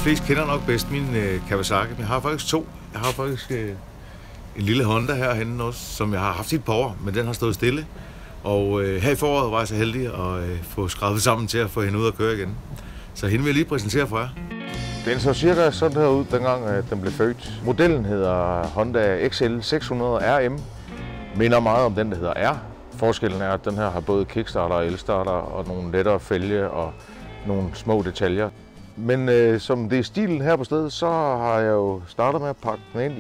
fleste kender nok bedst min Kawasaki, men jeg har faktisk to. Jeg har faktisk en lille Honda herhenne også, som jeg har haft i et par år, men den har stået stille. Og her i foråret var jeg så heldig at få skrabet sammen til at få hende ud og køre igen. Så hende vil jeg lige præsentere for jer. Den så cirka sådan her ud, dengang den blev født. Modellen hedder Honda XL 600 RM. Minder meget om den, der hedder R. Forskellen er, at den her har både kickstarter og elstarter og nogle lettere fælge og nogle små detaljer. Men som det er stilen her på stedet, så har jeg jo startet med at pakke den ind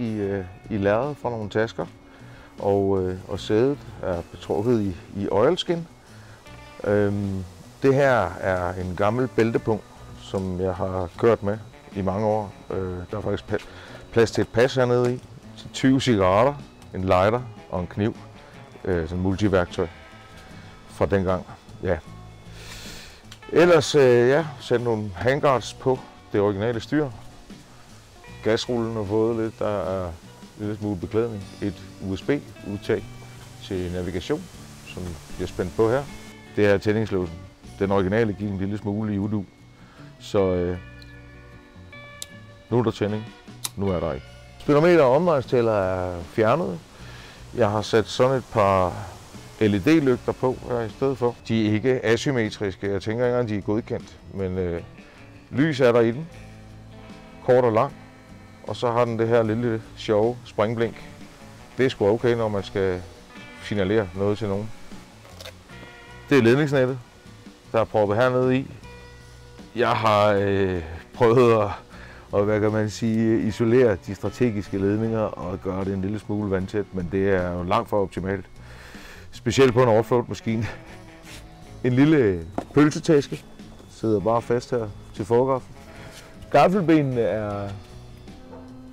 i lærred fra nogle tasker. Og sædet er betrukket i oilskin. Det her er en gammel bæltepunkt, som jeg har kørt med i mange år. Der er faktisk plads til et pas hernede i, 20 cigaretter, en lighter og en kniv. Sådan en multiværktøj fra dengang. Ja. Ellers sætte nogle handguards på det originale styr. Gasrullen har fået lidt, der er en lille smule beklædning. Et USB-udtag til navigation, som jeg er spændt på her. Det er tændingslåsen. Den originale gik en lille smule i udu. Så nu er der tænding. Nu er der ikke. Speedometer og omdrejningstæller er fjernet. Jeg har sat sådan et par LED-lygter på her i stedet for. De er ikke asymmetriske. Jeg tænker ikke engang, de er godkendt. Men lys er der i den. Kort og lang. Og så har den det her lille sjove springblink. Det er sgu okay, når man skal signalere noget til nogen. Det er ledningsnettet, der er proppet hernede i. Jeg har prøvet at hvad kan man sige, isolere de strategiske ledninger og gøre det en lille smule vandtæt, men det er jo langt fra optimalt. Specielt på en offroad-maskine. En lille pølsetaske sidder bare fast her til forgaffel. Gaffelbenene er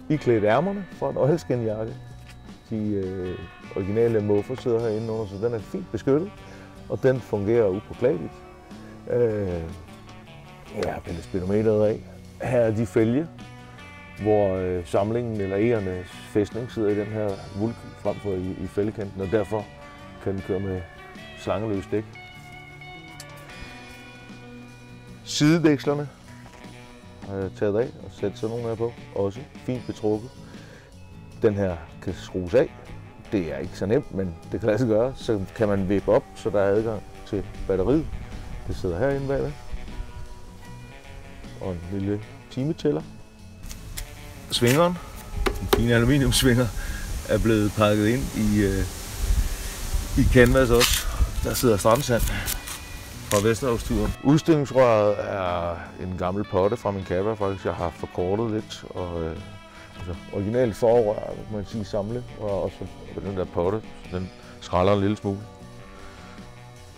iklædt ærmerne fra en oilskinjakke. De originale muffer sidder herinde under, så den er fint beskyttet, og den fungerer upåklageligt. Jeg har pillet speedometeret af. Her er de fælge, hvor samlingen eller egernes fæstning sidder i den her vulk frem for i fælgekanten, og derfor kan den køre med slangeløs dæk. Sidedækslerne har jeg taget af og sat sådan nogle her på, også fint betrukket. Den her kan skrues af. Det er ikke så nemt, men det kan lade sig gøre. Så kan man vippe op, så der er adgang til batteriet. Det sidder herinde bagved. Og en lille timetæller. Svingeren, en fin aluminiumsvinger, er blevet pakket ind i canvas også. Der sidder strandsand fra Vesterhavsturen. Udstillingsrøret er en gammel potte fra min Kappa, faktisk. Jeg har forkortet lidt. Og, originalt forrør, kan man sige, samle, og også den der potte, så den skræller en lille smule.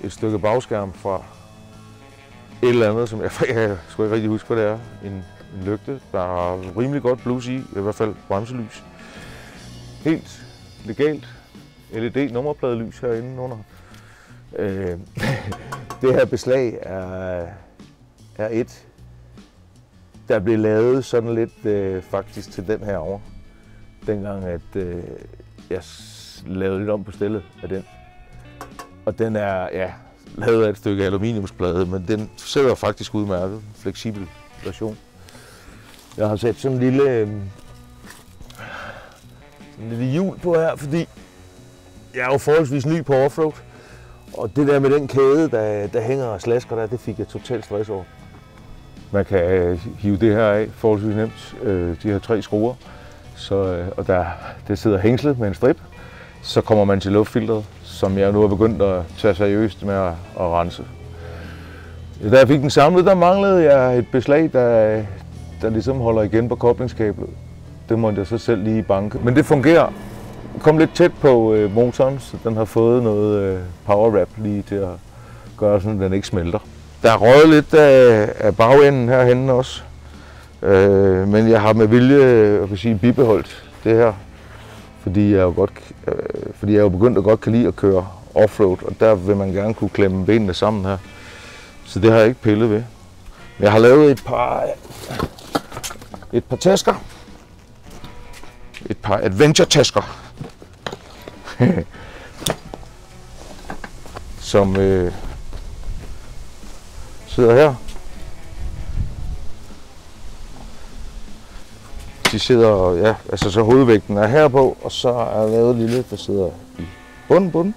Et stykke bagskærm fra et eller andet, som jeg skulle ikke rigtig huske, hvad det er. En lygte, der er rimelig godt blus i hvert fald bremselys. Helt legalt LED nummerpladelys herinde under. Det her beslag er et, der blev lavet sådan lidt faktisk til den her over. Dengang at jeg lavede lidt om på stillet af den. Og den er lavet af et stykke aluminiumsplade, men den sidder faktisk udmærket. Fleksibel version. Jeg har sat sådan en lille hjul på her, fordi jeg er jo forholdsvis ny på offroad. Og det der med den kæde, der hænger og slasker der, det fik jeg totalt stress over. Man kan hive det her af forholdsvis nemt, de her 3 skruer. Og det sidder hængslet med en strip. Så kommer man til luftfilteret, som jeg nu har begyndt at tage seriøst med at rense. Da jeg fik den samlet, der manglede jeg et beslag, der ligesom holder igen på koblingskablet. Det måtte jeg så selv lige banke. Men det fungerer. Jeg kom lidt tæt på motoren, så den har fået noget power wrap lige til at gøre sådan, at den ikke smelter. Der er røget lidt af bagenden herhenne også. Men jeg har med vilje bibeholdt det her. Fordi jeg jo begyndt at godt kan lide at køre offroad, og der vil man gerne kunne klemme benene sammen her. Så det har jeg ikke pillet ved. Men jeg har lavet et par tasker. Et par adventure-tasker. Som sidder her. De sidder, ja, altså så hovedvægten er her på, og så er der lavet et lille, der sidder i bunden.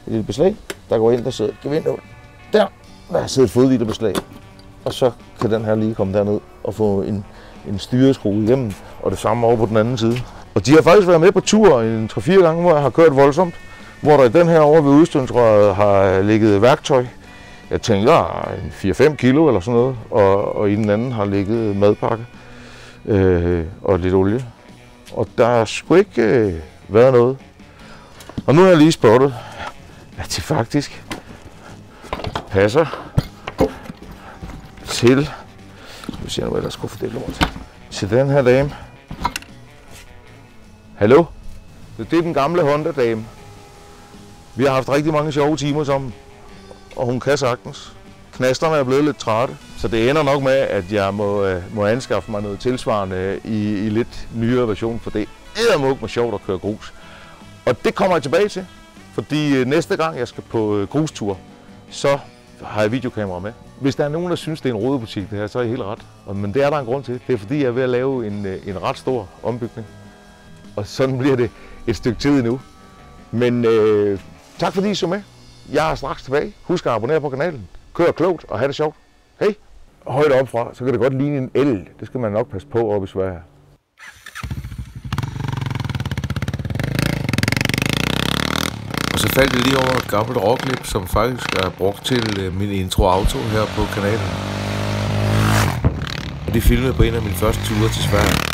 Et lille beslag, der går ind, der sidder et gevind der er siddet et fodhvilebeslag. Og så kan den her lige komme derned og få en styreskrue igennem, og det samme over på den anden side. Og de har faktisk været med på tur en 3-4 gange, hvor jeg har kørt voldsomt, hvor der i den her over ved udstødningsrøret har ligget værktøj. Jeg tænker 4-5 kilo eller sådan noget, og i den anden har ligget madpakke og lidt olie. Og der har sgu ikke været noget. Og nu har jeg lige spottet, at det faktisk passer til, vi ser nu, hvad der skulle fordele mig til den her dame. Hallo? Det er den gamle Honda-dame. Vi har haft rigtig mange sjove timer sammen, og hun kan sagtens. Knasterne er blevet lidt trætte, så det ender nok med, at jeg må anskaffe mig noget tilsvarende i lidt nyere version, for det er eddermukke sjovt at køre grus. Og det kommer jeg tilbage til, fordi næste gang jeg skal på grustur, så har jeg videokamera med. Hvis der er nogen, der synes, det er en rodebutik det her, så er I helt ret. Men det er der en grund til. Det er fordi, jeg er ved at lave en ret stor ombygning. Og sådan bliver det et stykke tid endnu. Men tak fordi I så med. Jeg er straks tilbage. Husk at abonnere på kanalen. Kør klogt og have det sjovt. Hej! Højt opfra, så kan det godt ligne en el. Det skal man nok passe på oppe i Sverige. Og så faldt jeg lige over et gammelt rockklip, som faktisk er brugt til min intro-auto her på kanalen. Og det filmede på en af mine første ture til Sverige.